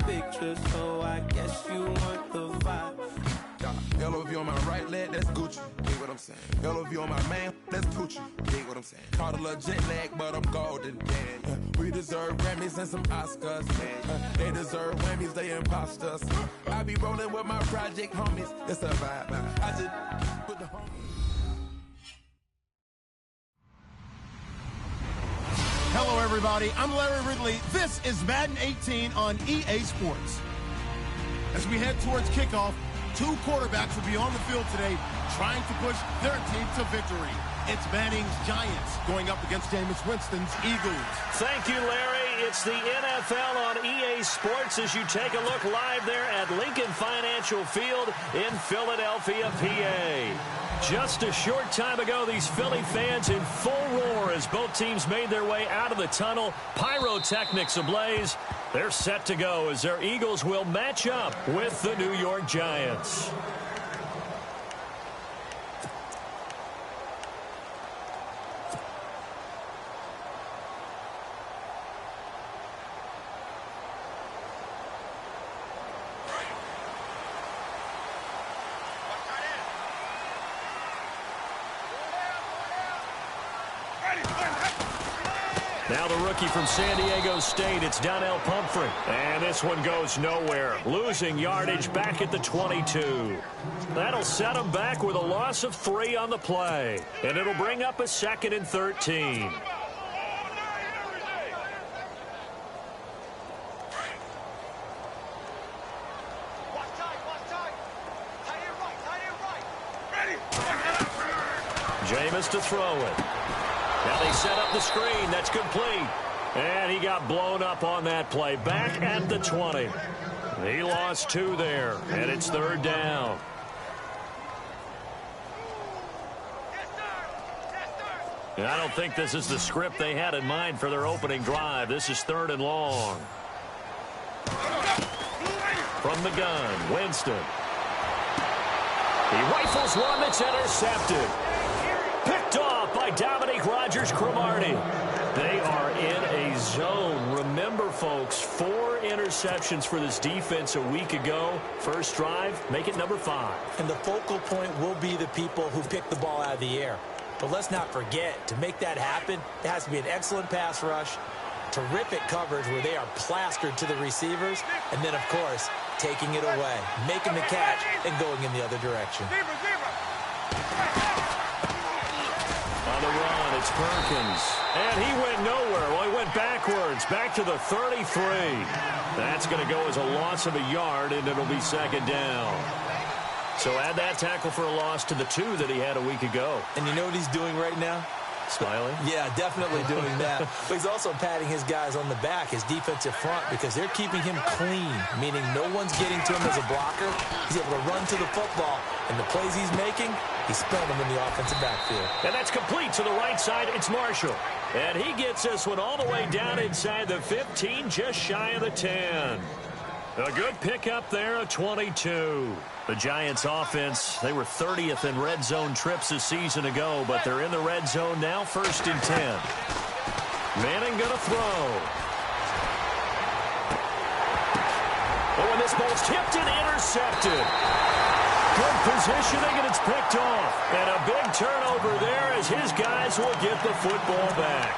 picture, so I guess you want the vibe. LOV on my right leg, that's Gucci. Dig what I'm saying? LOV on my man, that's Gucci. Dig what I'm saying? Caught a little jet lag, but I'm golden. Yeah. We deserve Grammys and some Oscars. They deserve Grammys, they imposters. I be rolling with my project homies. It's a vibe. I just put the homies. Hello, everybody. I'm Larry Ridley. This is Madden 18 on EA Sports. As we head towards kickoff, two quarterbacks will be on the field today trying to push their team to victory. It's Manning's Giants going up against Jameis Winston's Eagles. Thank you, Larry. It's the NFL on EA Sports as you take a look live there at Lincoln Financial Field in Philadelphia, PA. Just a short time ago, these Philly fans in full roar as both teams made their way out of the tunnel. Pyrotechnics ablaze. They're set to go as their Eagles will match up with the New York Giants. Now the rookie from San Diego State, it's Donnell Pumphrey. And this one goes nowhere. Losing yardage back at the 22. That'll set him back with a loss of 3 on the play. And it'll bring up a 2nd and 13. Jameis to throw it. Now they set up the screen. That's complete. And he got blown up on that play. Back at the 20. He lost 2 there. And it's 3rd down. And I don't think this is the script they had in mind for their opening drive. This is 3rd and long. From the gun, Winston. He rifles one that's intercepted. Picked off by Dominique Rodgers-Cromartie. They are in a zone. Remember, folks, 4 interceptions for this defense a week ago. First drive, make it number 5. And the focal point will be the people who pick the ball out of the air. But let's not forget, to make that happen, it has to be an excellent pass rush, terrific coverage where they are plastered to the receivers, and then, of course, taking it away, making the catch, and going in the other direction. On the run, it's Perkins. And he went nowhere. Well, he went backwards, back to the 33. That's going to go as a loss of a yard, and it'll be 2nd down. So add that tackle for a loss to the 2 that he had a week ago. And you know what he's doing right now? Smiling? Yeah, definitely doing that. But he's also patting his guys on the back, his defensive front, because they're keeping him clean, meaning no one's getting to him as a blocker. He's able to run to the football, and the plays he's making, he's spelling them in the offensive backfield. And that's complete to the right side. It's Marshall. And he gets this one all the way down inside the 15, just shy of the 10. A good pickup there, a 22. The Giants offense, they were 30th in red zone trips a season ago, but they're in the red zone now, 1st and 10. Manning going to throw. Oh, and this ball's tipped and intercepted. Good positioning, and it's picked off. And a big turnover there as his guys will get the football back.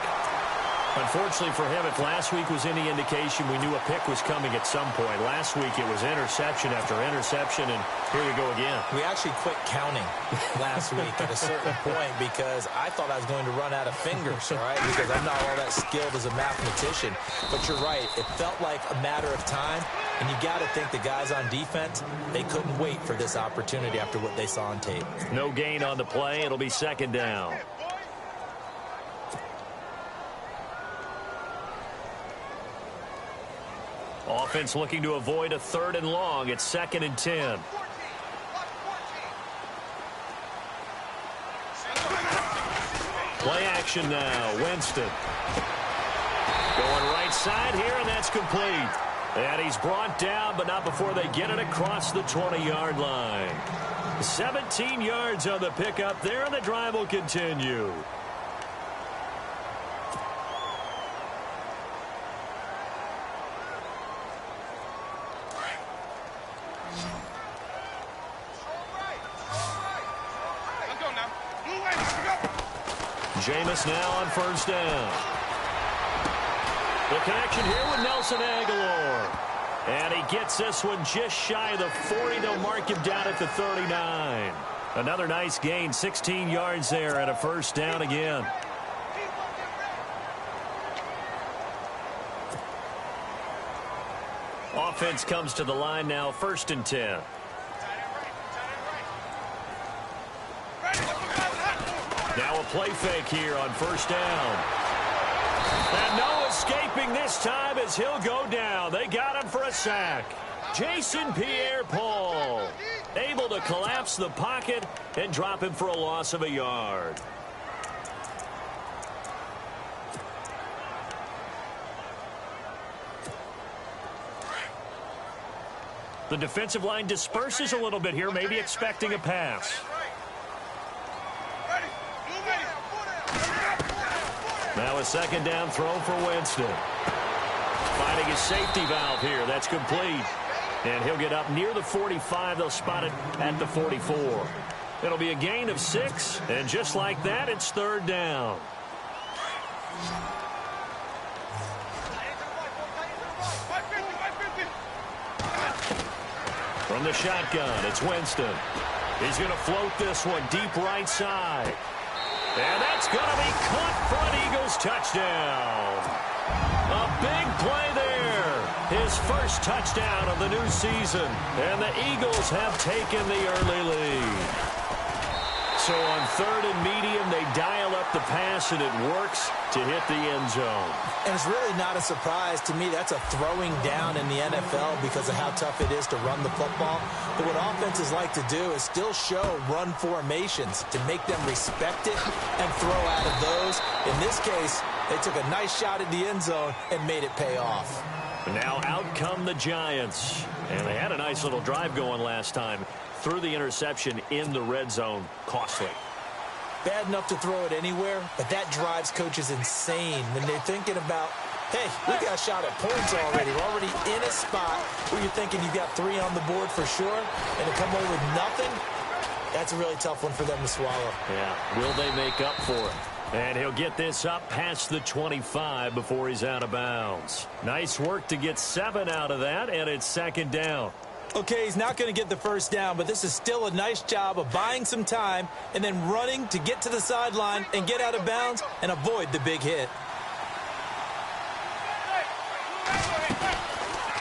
Unfortunately for him, if last week was any indication, we knew a pick was coming at some point. Last week it was interception after interception, and here we go again. We actually quit counting last week at a certain point because I thought I was going to run out of fingers, all right, because I'm not all that skilled as a mathematician. But you're right. It felt like a matter of time, and you got to think the guys on defense, they couldn't wait for this opportunity after what they saw on tape. No gain on the play. It'll be 2nd down. Offense looking to avoid a 3rd and long. It's 2nd and 10. Play action now. Winston. Going right side here, and that's complete. And he's brought down, but not before they get it across the 20-yard line. 17 yards on the pickup there, and the drive will continue. Jameis now on first down. The connection here with Nelson Aguilar. And he gets this one just shy of the 40. They'll mark him down at the 39. Another nice gain, 16 yards there and a first down again. Offense comes to the line now, 1st and 10. Now a play fake here on first down. And no escaping this time as he'll go down. They got him for a sack. Jason Pierre-Paul able to collapse the pocket and drop him for a loss of a yard. The defensive line disperses a little bit here, maybe expecting a pass. Now a second down throw for Winston. Finding his safety valve here. That's complete. And he'll get up near the 45. They'll spot it at the 44. It'll be a gain of 6. And just like that, it's 3rd down. From the shotgun, it's Winston. He's going to float this one deep right side. And that's going to be caught for an Eagles touchdown. A big play there. His first touchdown of the new season. And the Eagles have taken the early lead. So on 3rd and medium, they dial up the pass, and it works to hit the end zone. And it's really not a surprise to me. That's a throwing down in the NFL because of how tough it is to run the football. But what offenses like to do is still show run formations to make them respect it and throw out of those. In this case, they took a nice shot at the end zone and made it pay off. Now out come the Giants. And they had a nice little drive going last time. Threw the interception in the red zone. Costly. Bad enough to throw it anywhere, but that drives coaches insane when they're thinking about, hey, we got a shot at points already. We're already in a spot where you're thinking you've got 3 on the board for sure, and to come away with nothing, that's a really tough one for them to swallow. Yeah, will they make up for it? And he'll get this up past the 25 before he's out of bounds. Nice work to get 7 out of that, and it's 2nd down. Okay, he's not going to get the first down, but this is still a nice job of buying some time and then running to get to the sideline and get out of bounds and avoid the big hit.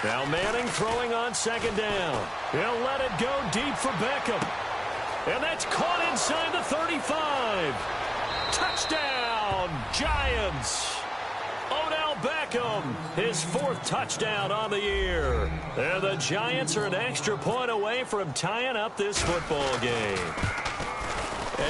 Now Manning throwing on 2nd down. He'll let it go deep for Beckham. And that's caught inside the 35. Touchdown, Giants. Odell Beckham, his 4th touchdown on the year. And the Giants are an extra point away from tying up this football game.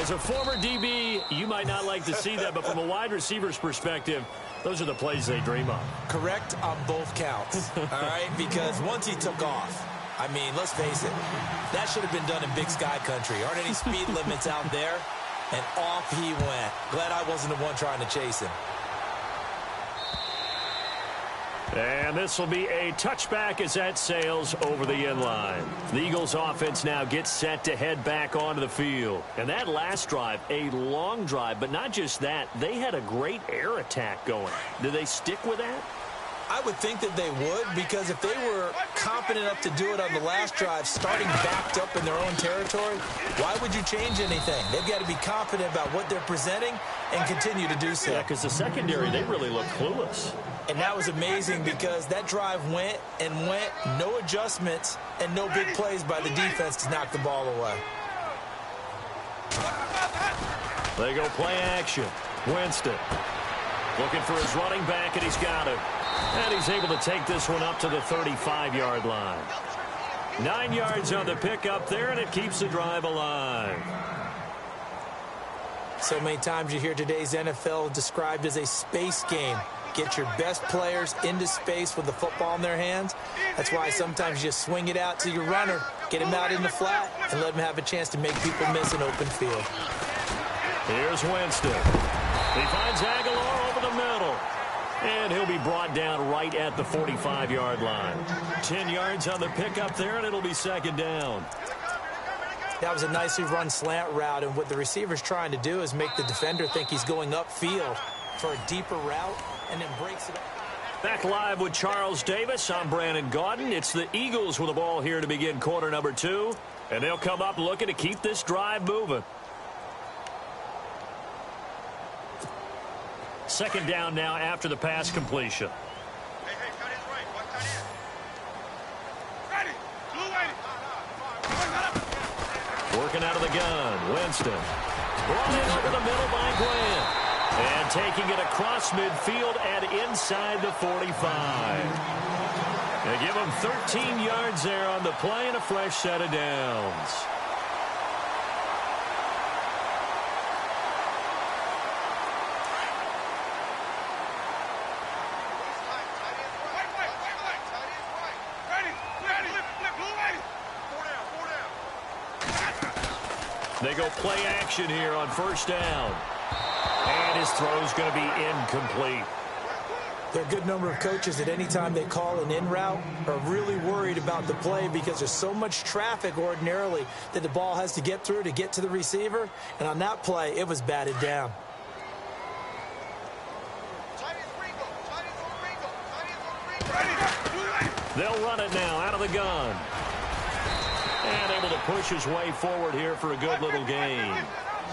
As a former DB, you might not like to see that, but from a wide receiver's perspective, those are the plays they dream of. Correct on both counts, all right? Because once he took off, I mean, let's face it, that should have been done in Big Sky Country. Aren't any speed limits out there? And off he went. Glad I wasn't the one trying to chase him. And this will be a touchback as that sails over the end line. The Eagles offense now gets set to head back onto the field. And that last drive, a long drive, but not just that, they had a great air attack going. Do they stick with that? I would think that they would, because if they were competent enough to do it on the last drive, starting backed up in their own territory, why would you change anything? They've got to be confident about what they're presenting and continue to do so. Yeah, because the secondary, they really look clueless. And that was amazing because that drive went and went, no adjustments, and no big plays by the defense to knock the ball away. They go play action. Winston looking for his running back, and he's got him. And he's able to take this one up to the 35-yard line. 9 yards on the pickup there, and it keeps the drive alive. So many times you hear today's NFL described as a space game. Get your best players into space with the football in their hands. That's why sometimes you just swing it out to your runner, get him out in the flat, and let him have a chance to make people miss an open field. Here's Winston. He finds Aguilar over the middle. And he'll be brought down right at the 45-yard line. 10 yards on the pickup there, and it'll be 2nd down. That was a nicely run slant route, and what the receiver's trying to do is make the defender think he's going upfield for a deeper route and then breaks it up. Back live with Charles Davis. I'm Brandon Gaudin. It's the Eagles with the ball here to begin quarter number 2, and they'll come up looking to keep this drive moving. Second down now after the pass completion. Working out of the gun, Winston. Brought in over the middle by Grant. And taking it across midfield and inside the 45. They give him 13 yards there on the play and a fresh set of downs. They go play action here on first down. And his throw's going to be incomplete. There are a good number of coaches that any time they call an in route are really worried about the play because there's so much traffic ordinarily that the ball has to get through to get to the receiver. And on that play, it was batted down. They'll run it now out of the gun. And able to push his way forward here for a good little gain.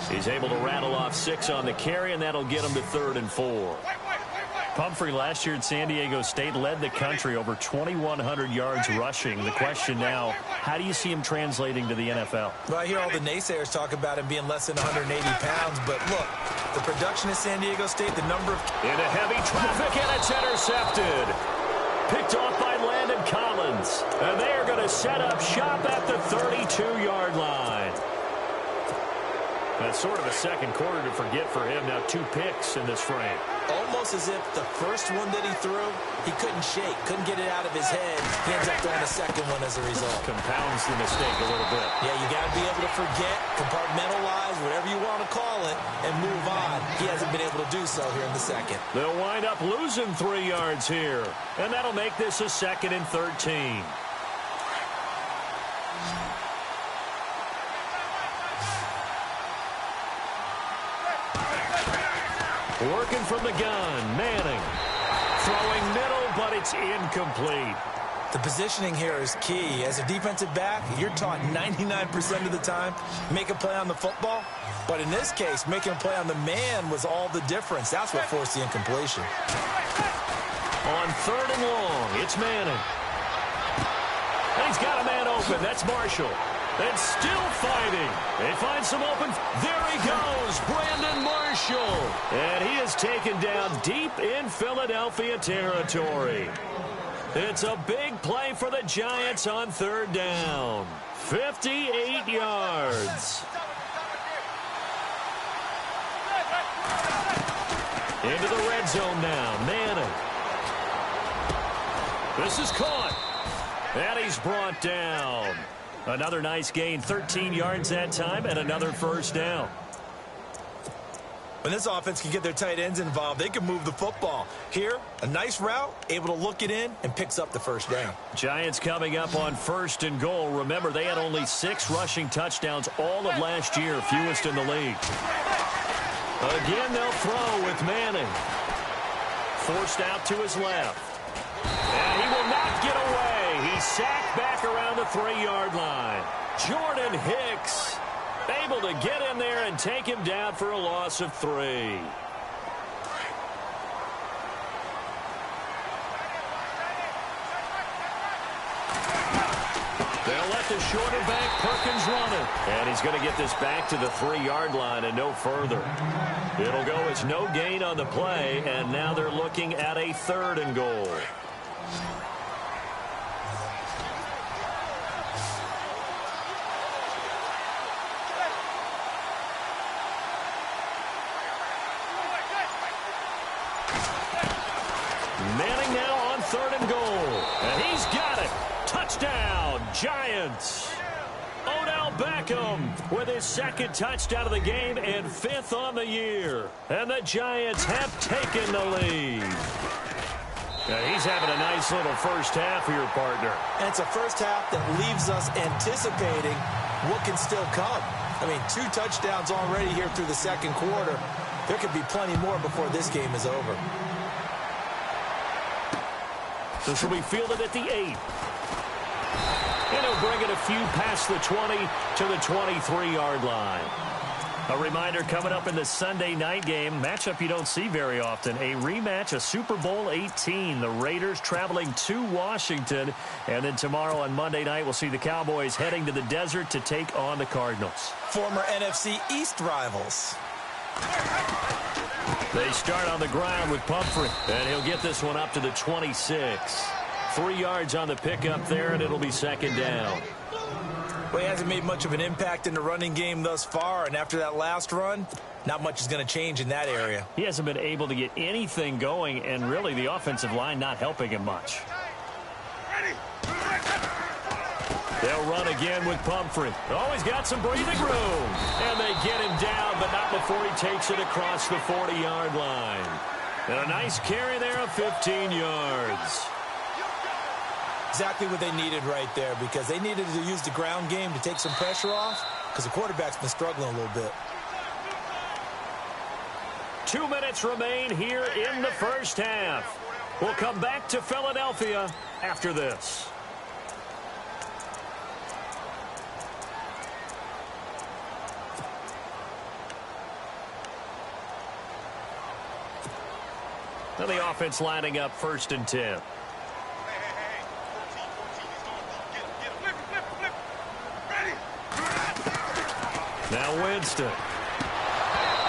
He's able to rattle off 6 on the carry, and that'll get him to 3rd and 4. Pumphrey last year at San Diego State led the country over 2,100 yards rushing. The question now, how do you see him translating to the NFL? Well, I hear all the naysayers talk about him being less than 180 pounds, but look, the production at San Diego State, the number of... Into heavy traffic, and it's intercepted. Picked off by Landon Collins. And they are going to set up shop at the 32-yard line. That's sort of a second quarter to forget for him. Now 2 picks in this frame. Almost as if the first one that he threw, he couldn't shake, couldn't get it out of his head. He ends up throwing a second one as a result. Compounds the mistake a little bit. Yeah, you got to be able to forget, compartmentalize, whatever you want to call it, and move on. He hasn't been able to do so here in the second. They'll wind up losing 3 yards here, and that'll make this a 2nd and 13. Working from the gun, Manning. Throwing middle, but it's incomplete. The positioning here is key. As a defensive back, you're taught 99% of the time, make a play on the football. But in this case, making a play on the man was all the difference. That's what forced the incompletion. On 3rd and long, it's Manning. And he's got a man open. That's Marshall. And still fighting. They find some open. There he goes, Brandon Marshall. And he is taken down deep in Philadelphia territory. It's a big play for the Giants on 3rd down. 58 yards. Into the red zone now, Manning. This is caught. And he's brought down. Another nice gain, 13 yards that time, and another first down. When this offense can get their tight ends involved, they can move the football. Here, a nice route, able to look it in, and picks up the first down. Giants coming up on 1st and goal. Remember, they had only 6 rushing touchdowns all of last year, fewest in the league. Again, they'll throw with Manning. Forced out to his left. And he will not get away. He's sacked back around the 3-yard line. Jordan Hicks able to get in there and take him down for a loss of 3. They'll let the shorter back Perkins run it. And he's going to get this back to the 3-yard line and no further. It'll go as no gain on the play, and now they're looking at a 3rd and goal. Manning now on 3rd and goal. And he's got it. Touchdown, Giants. Odell Beckham with his 2nd touchdown of the game and 5th on the year. And the Giants have taken the lead. He's having a nice little first half here, partner. And it's a first half that leaves us anticipating what can still come. I mean, 2 touchdowns already here through the second quarter. There could be plenty more before this game is over. This will be fielded at the 8. And he'll bring it a few past the 20 to the 23-yard line. A reminder coming up in the Sunday night game, matchup you don't see very often, a rematch of Super Bowl 18. The Raiders traveling to Washington. And then tomorrow on Monday night, we'll see the Cowboys heading to the desert to take on the Cardinals. Former NFC East rivals. They start on the ground with Pumphrey, and he'll get this one up to the 26. 3 yards on the pickup there, and it'll be second down. Well, he hasn't made much of an impact in the running game thus far, and after that last run, not much is going to change in that area. He hasn't been able to get anything going, and really the offensive line not helping him much. They'll run again with Pumphrey. Oh, he's got some breathing room. And they get him down, but not before he takes it across the 40-yard line. And a nice carry there of 15 yards. Exactly what they needed right there, because they needed to use the ground game to take some pressure off, because the quarterback's been struggling a little bit. 2 minutes remain here in the first half. We'll come back to Philadelphia after this. Now the offense lining up 1st and 10. Now Winston.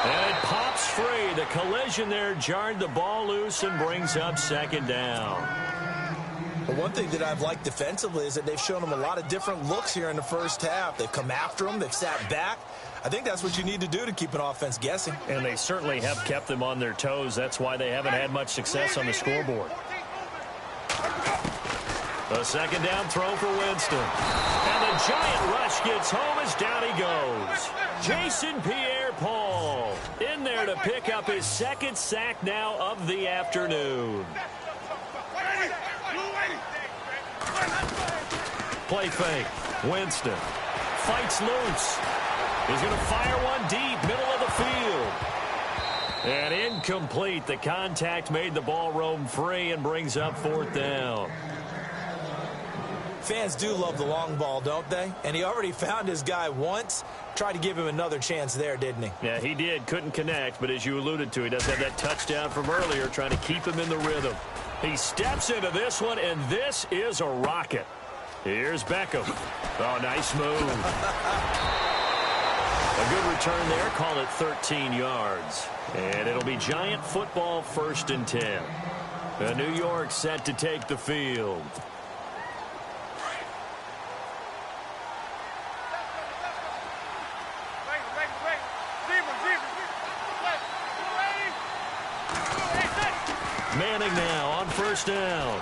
And it pops free. The collision there jarred the ball loose and brings up second down. But one thing that I've liked defensively is that they've shown them a lot of different looks here in the first half. They've come after them. They've sat back. I think that's what you need to do to keep an offense guessing. And they certainly have kept them on their toes. That's why they haven't had much success on the scoreboard. A second down throw for Winston. And the giant rush gets home as down he goes. Jason Pierre-Paul in there to pick up his 2nd sack now of the afternoon. Play fake. Winston fights loose. He's going to fire one deep, middle of the field. And incomplete. The contact made the ball roam free and brings up 4th down. Fans do love the long ball, don't they? And he already found his guy once. Tried to give him another chance there, didn't he? Yeah, he did. Couldn't connect, but as you alluded to, he does have that touchdown from earlier, trying to keep him in the rhythm. He steps into this one, and this is a rocket. Here's Beckham. Oh, nice move. A good return there. Call it 13 yards. And it'll be Giant football 1st and 10. New York set to take the field. Manning now on 1st down.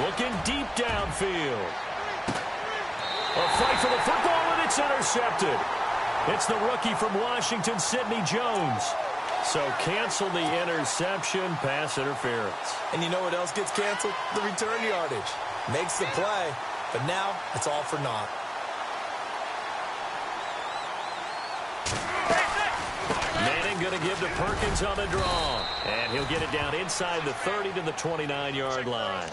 Looking deep downfield. A fight for the football, and it's intercepted. It's the rookie from Washington, Sidney Jones. So cancel the interception, pass interference. And you know what else gets canceled? The return yardage. Makes the play, but now it's all for naught. Manning going to give to Perkins on the draw. And he'll get it down inside the 30 to the 29-yard line.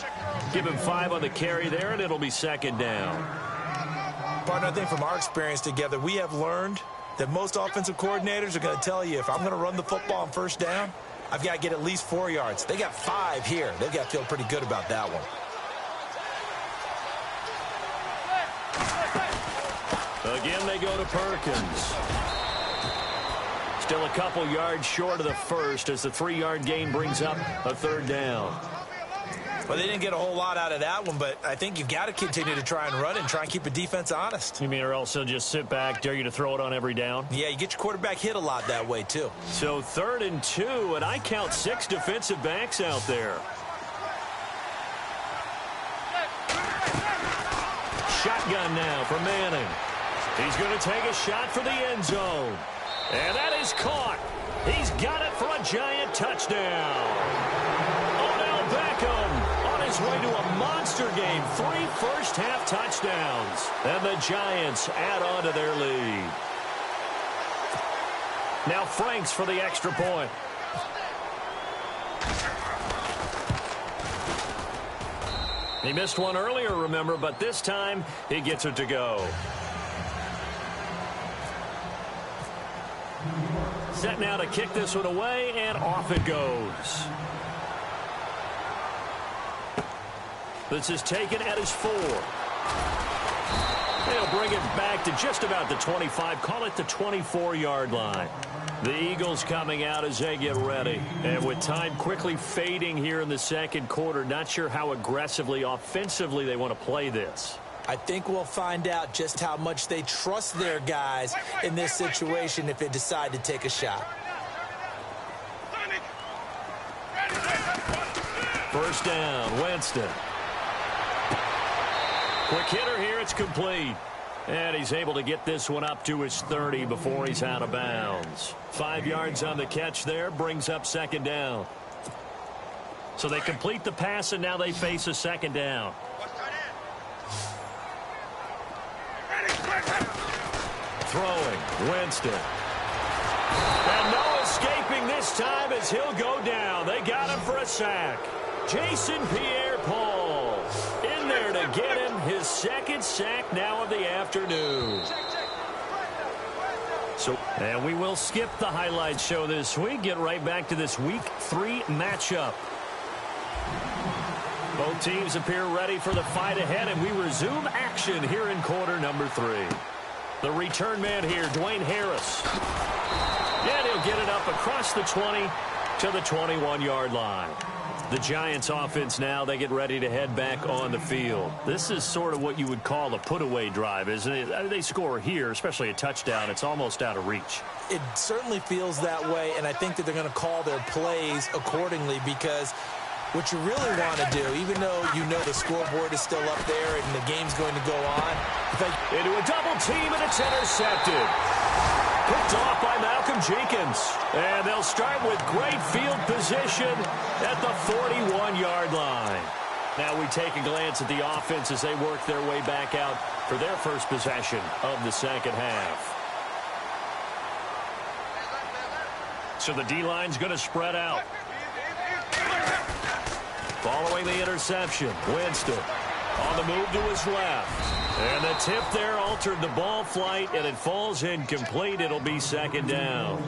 Give him 5 on the carry there, and it'll be second down. Partner, I think from our experience together, we have learned that most offensive coordinators are going to tell you, if I'm going to run the football on 1st down, I've got to get at least 4 yards. They got 5 here. They've got to feel pretty good about that one. Again, they go to Perkins. Still a couple yards short of the first as the 3-yard gain brings up a 3rd down. Well, they didn't get a whole lot out of that one, but I think you've got to continue to try and run and try and keep the defense honest. You mean, or else they'll just sit back, dare you to throw it on every down? Yeah, you get your quarterback hit a lot that way, too. So 3rd and 2, and I count 6 defensive backs out there. Shotgun now for Manning. He's going to take a shot for the end zone. And that is caught. He's got it for a Giant touchdown. Oh, its way to a monster game. 3 first-half touchdowns. And the Giants add on to their lead. Now Franks for the extra point. He missed one earlier, remember, but this time he gets it to go. Set now to kick this one away, and off it goes. This is taken at his 4. They'll bring it back to just about the 25, call it the 24-yard line. The Eagles coming out as they get ready. And with time quickly fading here in the second quarter, not sure how aggressively, offensively they want to play this. I think we'll find out just how much they trust their guys in this situation if they decide to take a shot. First down, Winston. Quick hitter here, it's complete. And he's able to get this one up to his 30 before he's out of bounds. 5 yards on the catch there, brings up second down. So they complete the pass, and now they face a second down. Throwing, Winston. And no escaping this time as he'll go down. They got him for a sack. Jason Pierre-Paul in there to get him his second sack now of the afternoon. And we will skip the highlight show this week. Get right back to this Week 3 matchup. Both teams appear ready for the fight ahead, and we resume action here in quarter number 3. The return man here, Dwayne Harris. And he'll get it up across the 20 to the 21-yard line. The Giants offense now, they get ready to head back on the field. This is sort of what you would call a put-away drive, isn't it? I mean, they score here, especially a touchdown. It's almost out of reach. It certainly feels that way, and I think that they're going to call their plays accordingly because what you really want to do, even though you know the scoreboard is still up there and the game's going to go on. Into a double team, and it's intercepted. Picked off by Malcolm Jenkins. And they'll start with great field position at the 41-yard line. Now we take a glance at the offense as they work their way back out for their first possession of the second half. So the D-line's going to spread out. Following the interception, Winston on the move to his left. And the tip there altered the ball flight, and it falls incomplete. It'll be second down.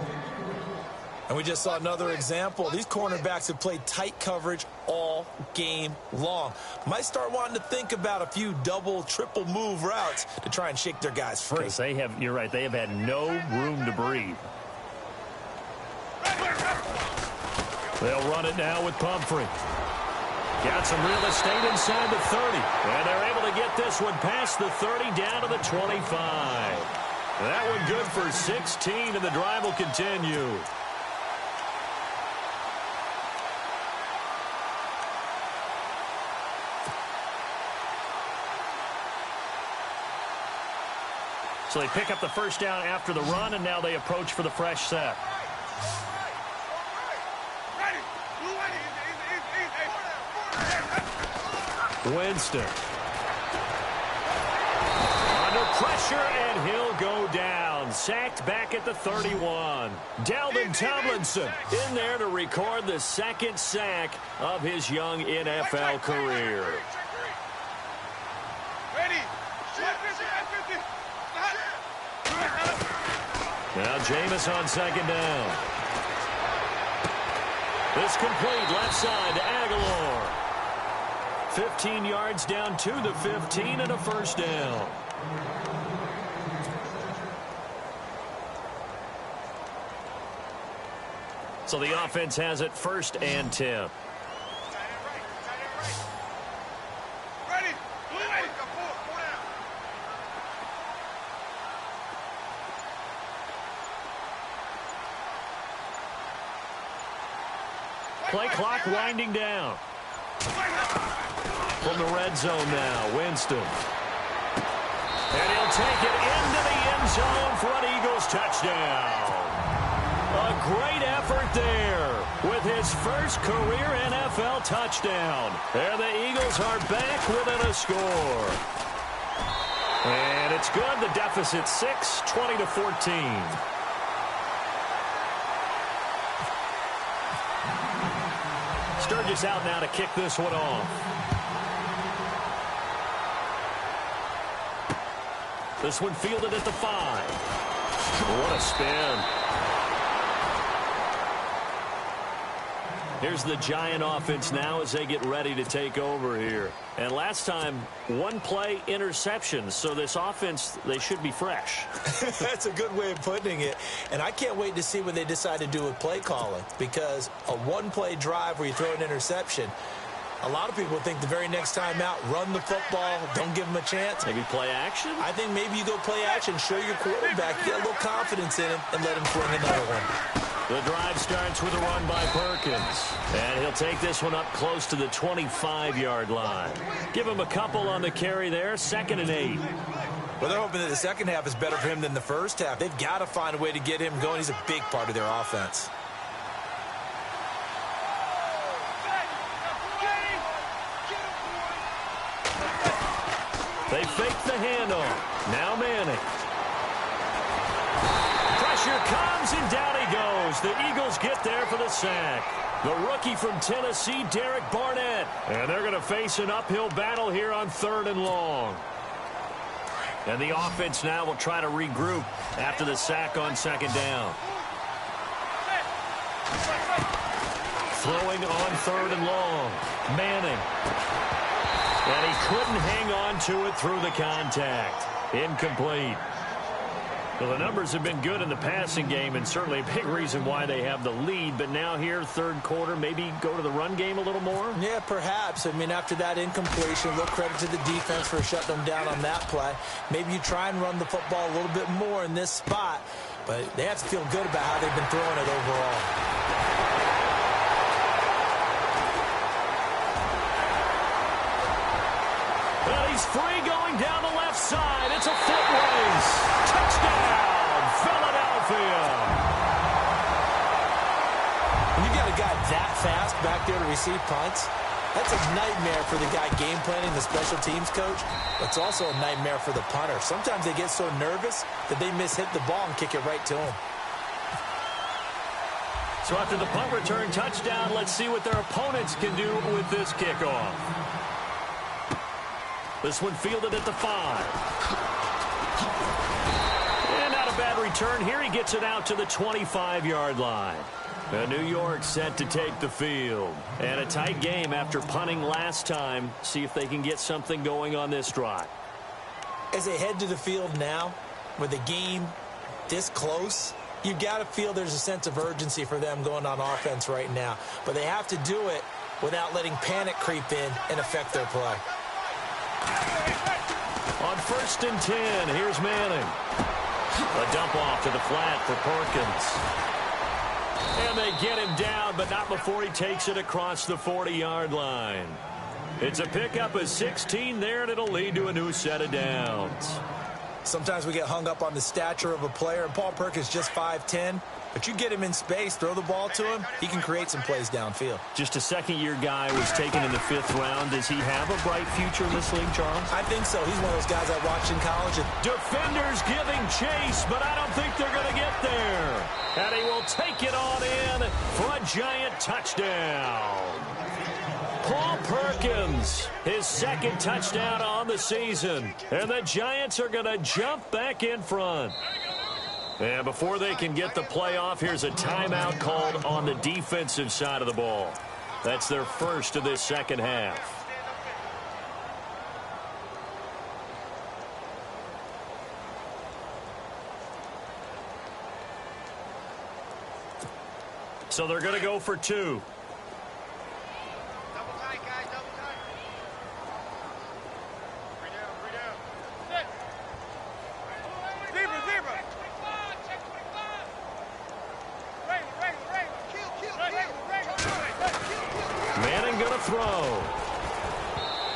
And we just saw another example. These cornerbacks have played tight coverage all game long. Might start wanting to think about a few double, triple move routes to try and shake their guys free. Because they have, you're right, they have had no room to breathe. They'll run it now with Pumphrey. Got some real estate inside the 30. And they're able to get this one past the 30 down to the 25. That one good for 16, and the drive will continue. So they pick up the first down after the run, and now they approach for the fresh set. Winston. Under pressure, and he'll go down. Sacked back at the 31. Dalvin Tomlinson in there to record the second sack of his young NFL career. Now Jameis on second down. This complete left side to Aguilar. 15 yards down to the 15 and a first down. So the offense has it first and 10. Play clock winding down. From the red zone now, Winston. And he'll take it into the end zone for an Eagles touchdown. A great effort there with his first career NFL touchdown. And the Eagles are back within a score. And it's good. The deficit 6, 20-14. Sturgis out now to kick this one off. This one fielded at the 5. What a spin. Here's the Giant offense now as they get ready to take over here. And last time, one play interception. So this offense, they should be fresh. That's a good way of putting it. And I can't wait to see what they decide to do with play calling. Because a one-play drive where you throw an interception, a lot of people think the very next time out, run the football, don't give them a chance. Maybe play action? I think maybe you go play action, show your quarterback, get a little confidence in him, and let him fling another one. The drive starts with a run by Perkins. And he'll take this one up close to the 25-yard line. Give him a couple on the carry there, 2nd and 8. Well, they're hoping that the second half is better for him than the first half. They've got to find a way to get him going. He's a big part of their offense. They fake the handoff. Now Manning. Pressure comes, and down he goes. The Eagles get there for the sack. The rookie from Tennessee, Derek Barnett. And they're going to face an uphill battle here on 3rd and long. And the offense now will try to regroup after the sack on 2nd down. Throwing on 3rd and long. Manning. And he couldn't hang on to it through the contact. Incomplete. Well, the numbers have been good in the passing game, and certainly a big reason why they have the lead. But now here, 3rd quarter, maybe go to the run game a little more? Yeah, perhaps. I mean, after that incompletion, a little credit to the defense for shutting them down on that play. Maybe you try and run the football a little bit more in this spot, but they have to feel good about how they've been throwing it overall. Well, he's free going down the left side. It's a foot race. Touchdown, Philadelphia. When you got a guy that fast back there to receive punts, that's a nightmare for the guy game planning, the special teams coach. It's also a nightmare for the punter. Sometimes they get so nervous that they miss-hit the ball and kick it right to him. So after the punt return touchdown, let's see what their opponents can do with this kickoff. This one fielded at the 5. And not a bad return here. He gets it out to the 25-yard line. New York set to take the field. And a tight game after punting last time. See if they can get something going on this drive. As they head to the field now, with the game this close, you've got to feel there's a sense of urgency for them going on offense right now. But they have to do it without letting panic creep in and affect their play. On 1st and 10, here's Manning. A dump off to the flat for Perkins. And they get him down, but not before he takes it across the 40-yard line. It's a pickup of 16 there, and it'll lead to a new set of downs. Sometimes we get hung up on the stature of a player, and Paul Perkins just 5'10", but you get him in space, throw the ball to him, he can create some plays downfield. Just a second-year guy was taken in the 5th round. Does he have a bright future in this league, Charles? I think so. He's one of those guys I watched in college. Defenders giving chase, but I don't think they're going to get there. And he will take it on in for a Giant touchdown. Paul Perkins, his 2nd touchdown on the season. And the Giants are going to jump back in front. And before they can get the play off, here's a timeout called on the defensive side of the ball. That's their first of this second half. So they're going to go for 2. Manning going to throw.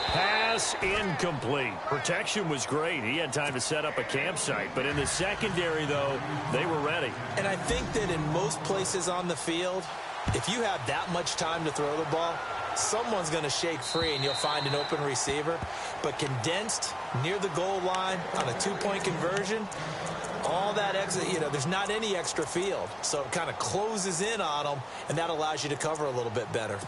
Pass incomplete. Protection was great. He had time to set up a campsite. But in the secondary, though, they were ready. And I think that in most places on the field, If you have that much time to throw the ball, someone's going to shake free and you'll find an open receiver. But condensed near the goal line on a 2-point conversion, all that extra, there's not any extra field. So it kind of closes in on them, and that allows you to cover a little bit better.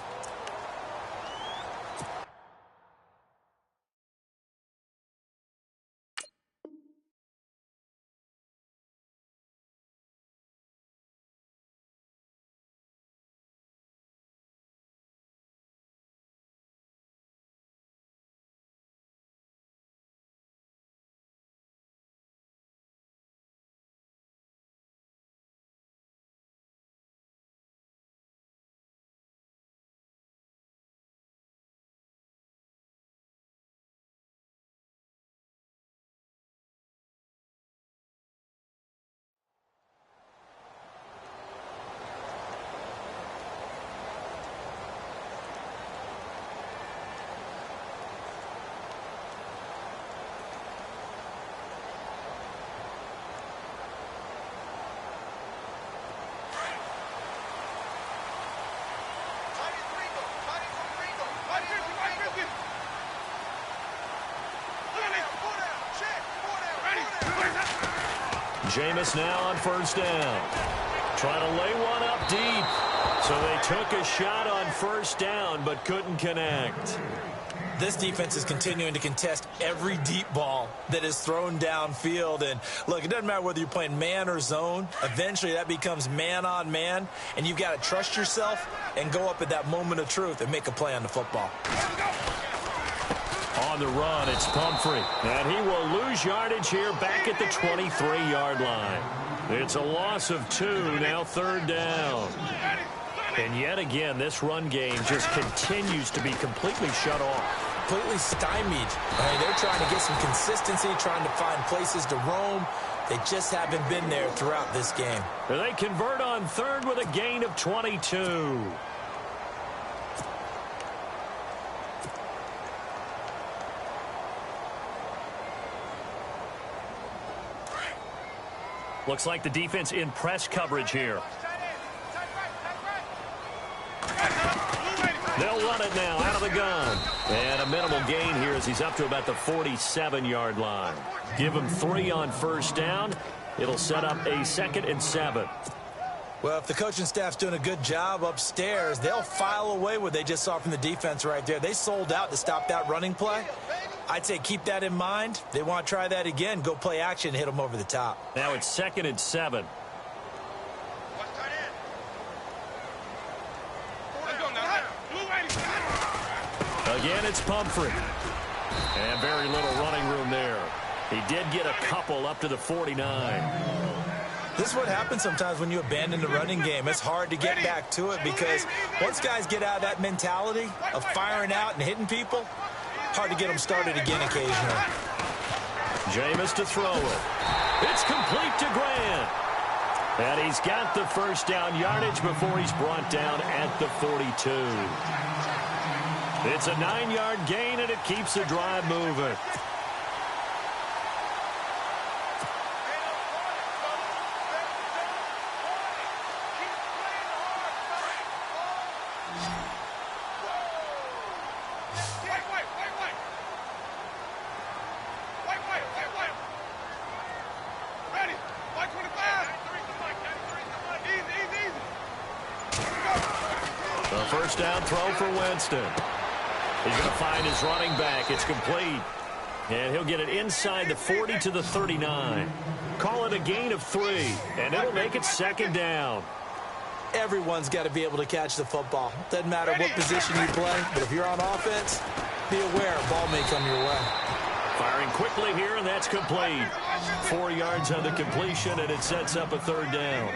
Jameis now on first down. Trying to lay one up deep. So they took a shot on first down but couldn't connect. This defense is continuing to contest every deep ball that is thrown downfield. And, look, it doesn't matter whether you're playing man or zone. Eventually that becomes man on man, and you've got to trust yourself and go up at that moment of truth and make a play on the football. On the run, it's Pumphrey. And he will lose yardage here back at the 23-yard line. It's a loss of 2, now third down. And yet again, this run game just continues to be completely shut off. Completely stymied. They're trying to get some consistency, trying to find places to roam. They just haven't been there throughout this game. They convert on third with a gain of 22. Looks like the defense in press coverage here. They'll run it now out of the gun. And a minimal gain here as he's up to about the 47-yard line. Give him 3 on first down. It'll set up a 2nd and 7. Well, if the coaching staff's doing a good job upstairs, they'll file away what they just saw from the defense right there. They sold out to stop that running play. I'd say keep that in mind. They want to try that again. Go play action, hit them over the top. Now it's 2nd and 7. Again, it's Pumphrey. And very little running room there. He did get a couple up to the 49. This is what happens sometimes when you abandon the running game. It's hard to get back to it because once guys get out of that mentality of firing out and hitting people, hard to get them started again occasionally. Jameis to throw it. It's complete to Grant. And he's got the first down yardage before he's brought down at the 42. It's a 9-yard gain, and it keeps the drive moving. First down throw for Winston. He's going to find his running back. It's complete. And he'll get it inside the 40 to the 39. Call it a gain of 3, and it'll make it 2nd down. Everyone's got to be able to catch the football. Doesn't matter what position you play, but if you're on offense, be aware a ball may come your way. Firing quickly here, and that's complete. 4 yards on the completion, and it sets up a 3rd down.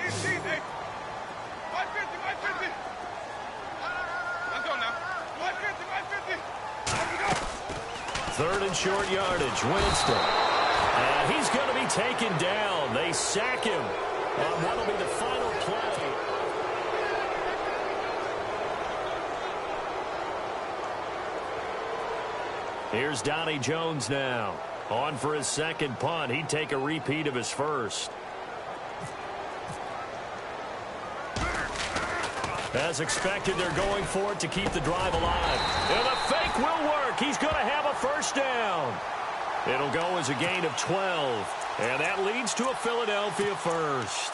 3rd and short yardage. Winston. And he's going to be taken down. They sack him on what will be the final play. Here's Donnie Jones now. On for his 2nd punt. He'd take a repeat of his first. As expected, they're going for it to keep the drive alive. And the fake will work. He's going to have a first down. It'll go as a gain of 12. And that leads to a Philadelphia first.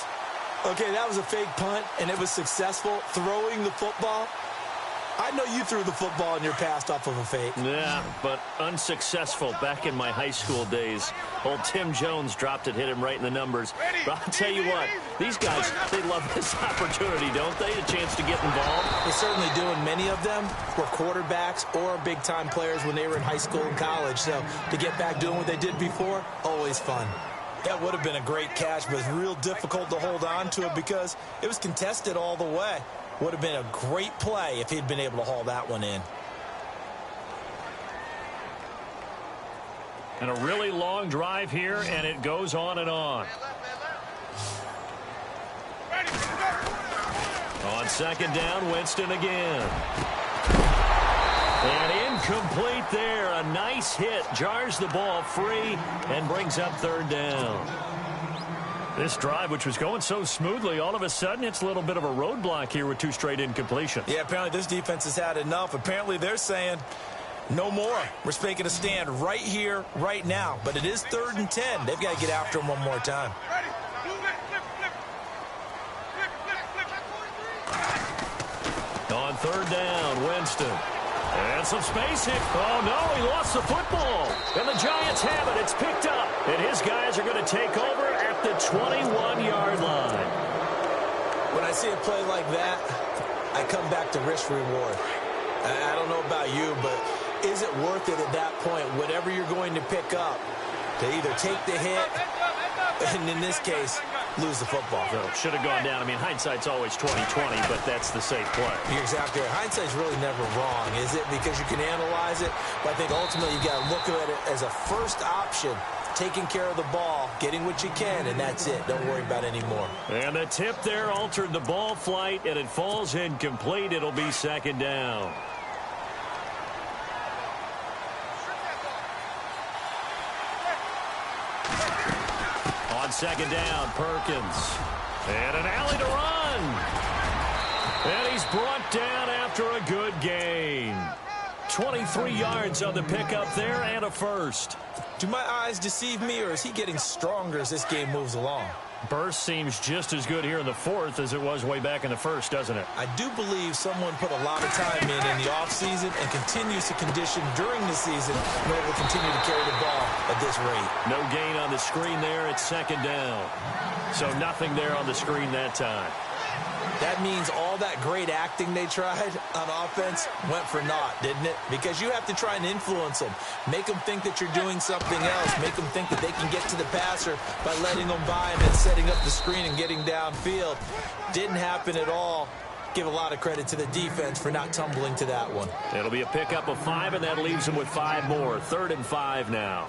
Okay, that was a fake punt, and it was successful. Throwing the football, I know you threw the football in your past off of a fake. Yeah, but unsuccessful back in my high school days. Old Tim Jones dropped it, hit him right in the numbers. But I'll tell you what, these guys, they love this opportunity, don't they? A chance to get involved. They certainly do, and many of them were quarterbacks or big-time players when they were in high school and college. So to get back doing what they did before, always fun. That would have been a great catch, but it's real difficult to hold on to it because it was contested all the way. Would have been a great play if he'd been able to haul that one in. And a really long drive here, and it goes on and on. On second down, Winston again. And incomplete there. A nice hit. Jars the ball free and brings up third down. This drive, which was going so smoothly, all of a sudden it's a little bit of a roadblock here with 2 straight incompletions. Yeah, apparently this defense has had enough. Apparently they're saying no more. We're making a stand right here, right now. But it is 3rd and 10. They've got to get after him one more time. On third down, Winston. And some space hit. Oh, no, he lost the football. And the Giants have it. It's picked up. And his guys are going to take over at the 21-yard line. When I see a play like that, I come back to risk-reward. I don't know about you, but is it worth it at that point, whatever you're going to pick up, to either take the hit, and in this case, lose the football? So should have gone down. I mean, hindsight's always 20/20, but that's the safe play. You're exactly right. Hindsight's really never wrong, is it? Because you can analyze it, but I think ultimately you got to look at it as a first option, taking care of the ball, getting what you can, and that's it. Don't worry about any more. And the tip there altered the ball flight, and it falls incomplete. It'll be second down. On second down, Perkins. And an alley to run. And he's brought down after a good gain. 23 yards on the pickup there and a first. Do my eyes deceive me, or is he getting stronger as this game moves along? Burst seems just as good here in the 4th as it was way back in the 1st, doesn't it? I do believe someone put a lot of time in the offseason and continues to condition during the season in order to continue to carry the ball at this rate. No gain on the screen there. It's second down. So nothing there on the screen that time. That means all that great acting they tried on offense went for naught, didn't it? Because you have to try and influence them. Make them think that you're doing something else. Make them think that they can get to the passer by letting them by him and setting up the screen and getting downfield. Didn't happen at all. Give a lot of credit to the defense for not tumbling to that one. It'll be a pickup of 5, and that leaves them with 5 more. 3rd and 5 now.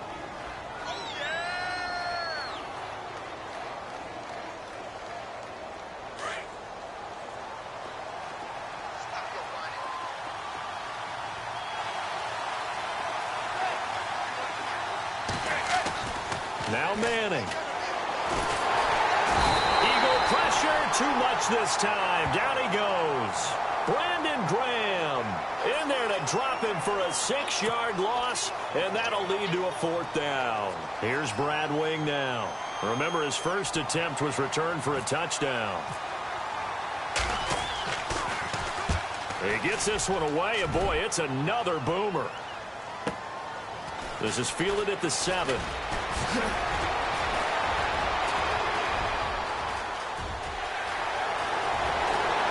Now Manning. Eagle pressure, too much this time. Down he goes. Brandon Graham in there to drop him for a 6-yard loss, and that'll lead to a 4th down. Here's Brad Wing now. Remember, his first attempt was returned for a touchdown. He gets this one away, and boy, it's another boomer. This is fielded at the 7.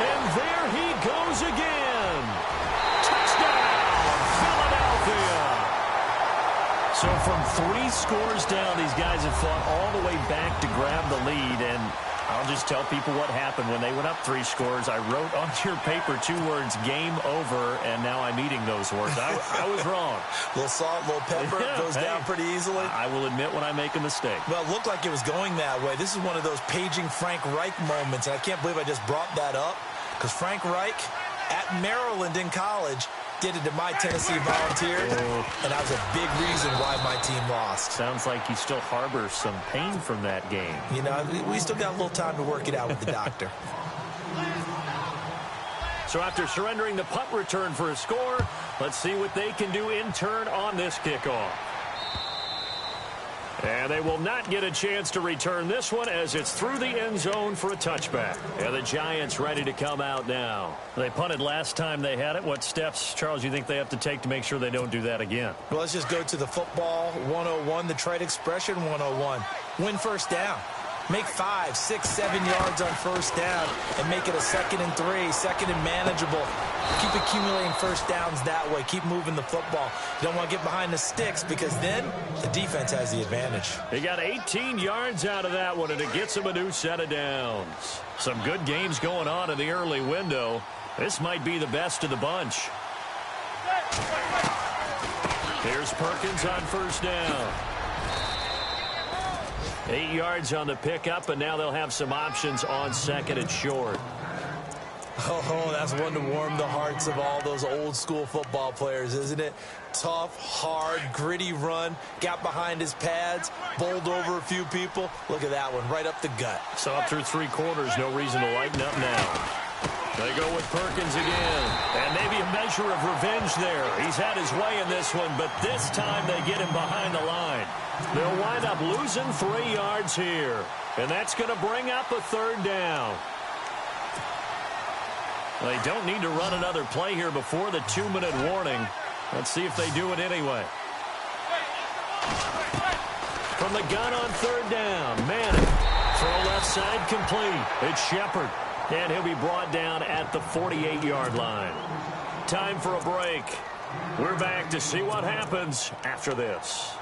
And there he goes again. Touchdown, Philadelphia. So from 3 scores down, these guys have fought all the way back to grab the lead, and I'll just tell people what happened when they went up 3 scores. I wrote on your paper 2 words, game over, and now I'm eating those words. I was wrong. A little salt, a little pepper, goes down pretty easily. I will admit when I make a mistake. Well, it looked like it was going that way. This is one of those paging Frank Reich moments, and I can't believe I just brought that up, because Frank Reich at Maryland in college did it to my Tennessee Volunteers, and that was a big reason why my team lost. Sounds like you still harbor some pain from that game. You know, we still got a little time to work it out with the doctor. So after surrendering the punt return for a score, let's see what they can do in turn on this kickoff. And they will not get a chance to return this one as it's through the end zone for a touchback. And the Giants ready to come out now. They punted last time they had it. What steps, Charles, you think they have to take to make sure they don't do that again? Well, let's just go to the football 101, the trade expression 101. Win first down. Make 5, 6, 7 yards on first down and make it a 2nd and 3, 2nd and manageable. Keep accumulating first downs that way. Keep moving the football. You don't want to get behind the sticks because then the defense has the advantage. He got 18 yards out of that one, and it gets him a new set of downs. Some good games going on in the early window. This might be the best of the bunch. Here's Perkins on first down. 8 yards on the pickup, and now they'll have some options on 2nd and short. Oh, that's one to warm the hearts of all those old-school football players, isn't it? Tough, hard, gritty run, got behind his pads, bowled over a few people. Look at that one, right up the gut. So up through 3 quarters, no reason to lighten up now. They go with Perkins again, and maybe a measure of revenge there. He's had his way in this one, but this time they get him behind the line. They'll wind up losing 3 yards here, and that's going to bring up a 3rd down. They don't need to run another play here before the 2-minute warning. Let's see if they do it anyway. From the gun on 3rd down, Madden. Throw left side complete. It's Shepard. And he'll be brought down at the 48-yard line. Time for a break. We're back to see what happens after this.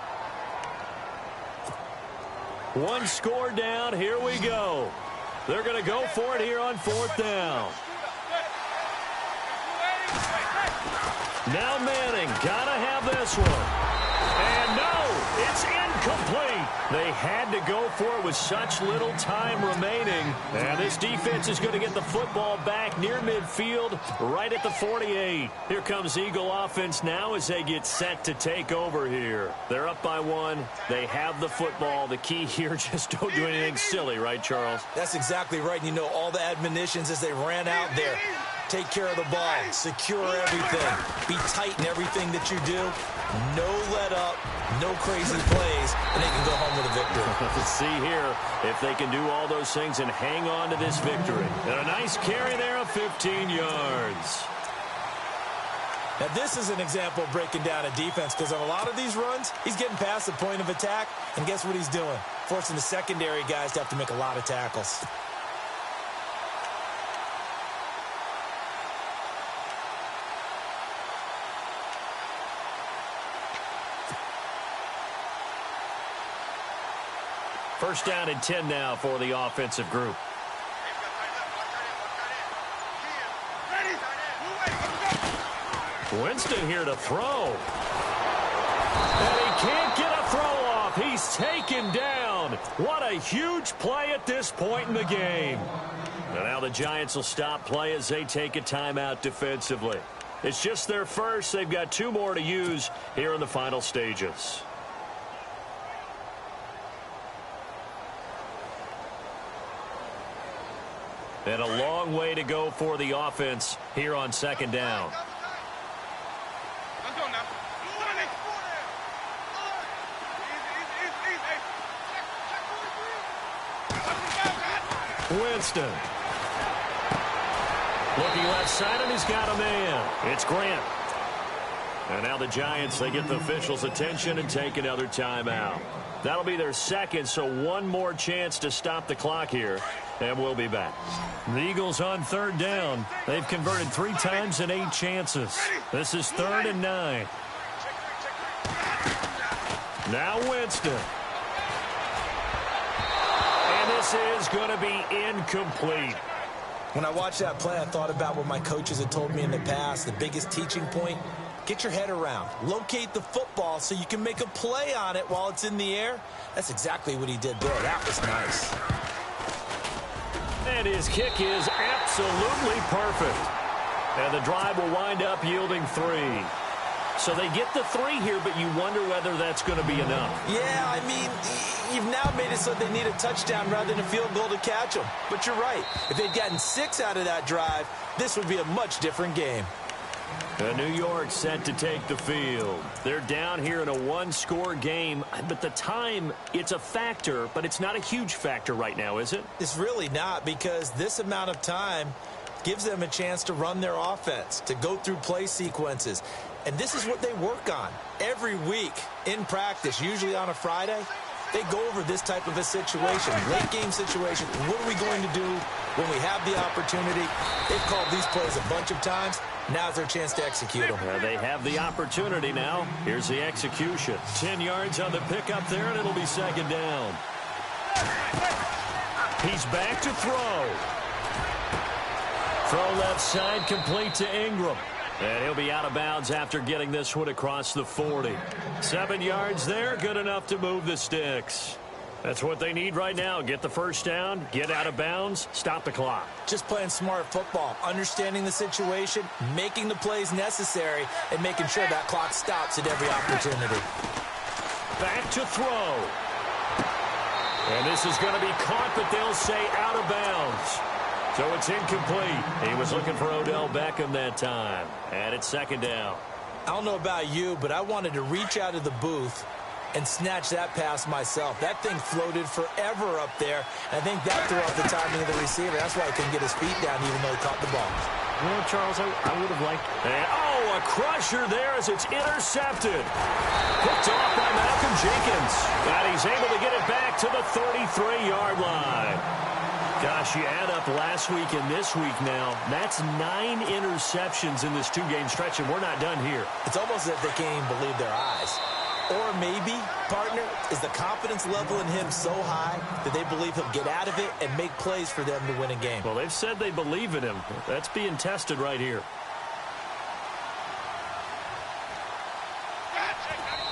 1 score down. Here we go. They're going to go for it here on 4th down. Now Manning. Gotta have this one. And no, it's incomplete. They had to go for it with such little time remaining. And this defense is going to get the football back near midfield, right at the 48. Here comes Eagle offense now as they get set to take over here. They're up by 1. They have the football. The key here, just don't do anything silly, right, Charles? That's exactly right. You know, all the admonitions as they ran out there. Take care of the ball. Secure everything. Be tight in everything that you do. No let up. No crazy plays. And they can go home with a victory. Let's see here if they can do all those things and hang on to this victory. And a nice carry there of 15 yards. Now, this is an example of breaking down a defense because on a lot of these runs, he's getting past the point of attack. And guess what he's doing? Forcing the secondary guys to have to make a lot of tackles. First down and 10 now for the offensive group. Winston here to throw. And he can't get a throw off. He's taken down. What a huge play at this point in the game. And now the Giants will stop play as they take a timeout defensively. It's just their first. They've got 2 more to use here in the final stages. And a long way to go for the offense here on 2nd down. Winston. Looking left side, and he's got a man. It's Grant. And now the Giants, they get the officials' attention and take another timeout. That'll be their 2nd, so 1 more chance to stop the clock here. And we'll be back. The Eagles on 3rd down. They've converted 3 times in 8 chances. This is 3rd and 9. Now Winston. And this is going to be incomplete. When I watched that play, I thought about what my coaches had told me in the past. The biggest teaching point, get your head around. Locate the football so you can make a play on it while it's in the air. That's exactly what he did there. That was nice. And his kick is absolutely perfect. And the drive will wind up yielding 3. So they get the 3 here, but you wonder whether that's going to be enough. Yeah, I mean, you've now made it so they need a touchdown rather than a field goal to catch them. But you're right. If they'd gotten 6 out of that drive, this would be a much different game. New York set to take the field. They're down here in a 1-score game, but the time, it's a factor, but it's not a huge factor right now, is it? It's really not, because this amount of time gives them a chance to run their offense, to go through play sequences. And this is what they work on every week in practice, usually on a Friday. They go over this type of a situation, late game situation. What are we going to do when we have the opportunity? They've called these plays a bunch of times. Now's their chance to execute them. They have the opportunity now. Here's the execution. 10 yards on the pickup there, and it'll be 2nd down. He's back to throw. Throw left side, complete to Ingram. And he'll be out of bounds after getting this one across the 40. 7 yards there, good enough to move the sticks. That's what they need right now. Get the first down, get out of bounds, stop the clock. Just playing smart football, understanding the situation, making the plays necessary, and making sure that clock stops at every opportunity. Back to throw. And this is going to be caught, but they'll say out of bounds. So it's incomplete. He was looking for Odell Beckham that time. And it's 2nd down. I don't know about you, but I wanted to reach out of the booth and snatch that pass myself. That thing floated forever up there. I think that threw off the timing of the receiver. That's why he couldn't get his feet down even though he caught the ball. Well, Charles, I would have liked... And, a crusher there as it's intercepted. Picked off by Malcolm Jenkins. And he's able to get it back to the 33-yard line. Gosh, you add up last week and this week now, that's 9 interceptions in this 2-game stretch, and we're not done here. It's almost as if they can't even believe their eyes. Or maybe, partner, is the confidence level in him so high that they believe he'll get out of it and make plays for them to win a game. Well, they've said they believe in him. That's being tested right here.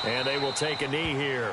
And they will take a knee here.